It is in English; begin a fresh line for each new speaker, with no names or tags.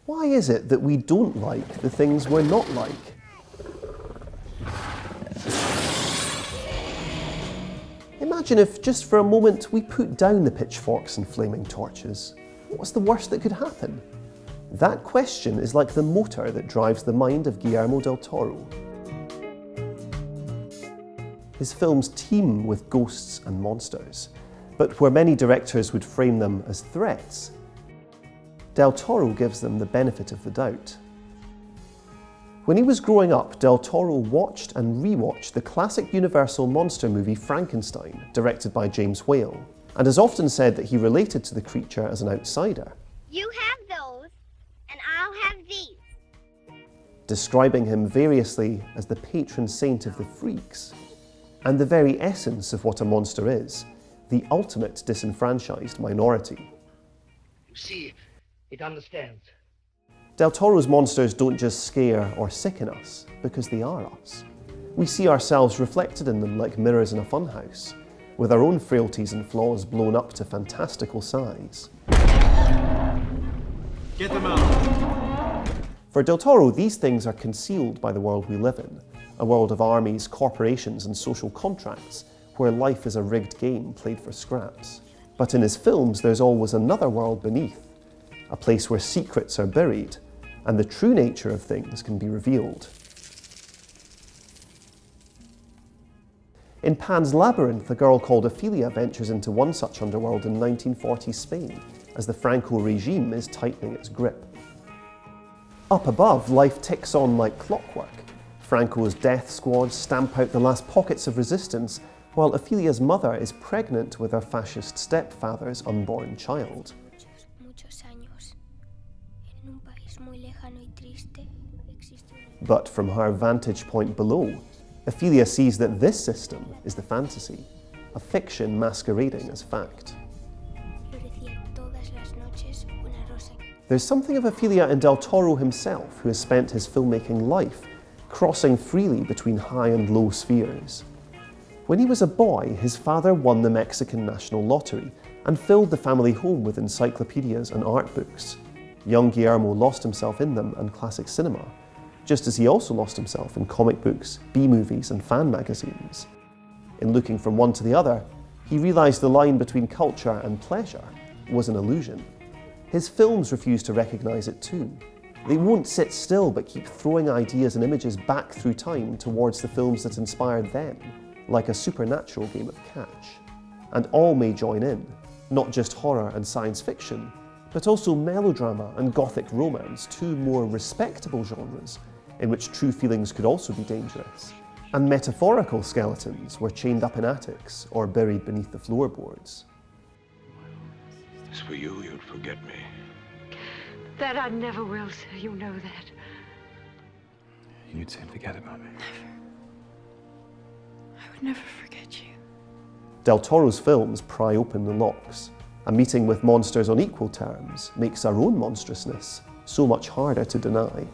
Why is it that we don't like the things we're not like? Imagine if, just for a moment, we put down the pitchforks and flaming torches. What's the worst that could happen? That question is like the motor that drives the mind of Guillermo Del Toro. His films teem with ghosts and monsters, but where many directors would frame them as threats, Del Toro gives them the benefit of the doubt. When he was growing up, Del Toro watched and rewatched the classic Universal monster movie Frankenstein, directed by James Whale, and has often said that he related to the creature as an outsider.
You have those, and I'll have these.
Describing him variously as the patron saint of the freaks, and the very essence of what a monster is, the ultimate disenfranchised minority.
You see, it understands.
Del Toro's monsters don't just scare or sicken us, because they are us. We see ourselves reflected in them like mirrors in a funhouse, with our own frailties and flaws blown up to fantastical size.
Get them out!
For Del Toro, these things are concealed by the world we live in, a world of armies, corporations and social contracts, where life is a rigged game played for scraps. But in his films, there's always another world beneath, a place where secrets are buried, and the true nature of things can be revealed. In Pan's Labyrinth, a girl called Ophelia ventures into one such underworld in 1940s Spain, as the Franco regime is tightening its grip. Up above, life ticks on like clockwork. Franco's death squads stamp out the last pockets of resistance, while Ophelia's mother is pregnant with her fascist stepfather's unborn child. But from her vantage point below, Ophelia sees that this system is the fantasy, a fiction masquerading as fact. There's something of Ophelia in Del Toro himself, who has spent his filmmaking life crossing freely between high and low spheres. When he was a boy, his father won the Mexican National Lottery and filled the family home with encyclopedias and art books. Young Guillermo lost himself in them and classic cinema, just as he also lost himself in comic books, B-movies and fan magazines. In looking from one to the other, he realised the line between culture and pleasure was an illusion. His films refuse to recognise it too. They won't sit still but keep throwing ideas and images back through time towards the films that inspired them, like a supernatural game of catch. And all may join in, not just horror and science fiction, but also melodrama and gothic romance, two more respectable genres in which true feelings could also be dangerous, and metaphorical skeletons were chained up in attics or buried beneath the floorboards.
If this were you, you'd forget me.
That I never will, sir. You know that.
You'd say forget about me.
Never. I would never forget you.
Del Toro's films pry open the locks. A meeting with monsters on equal terms makes our own monstrousness so much harder to deny.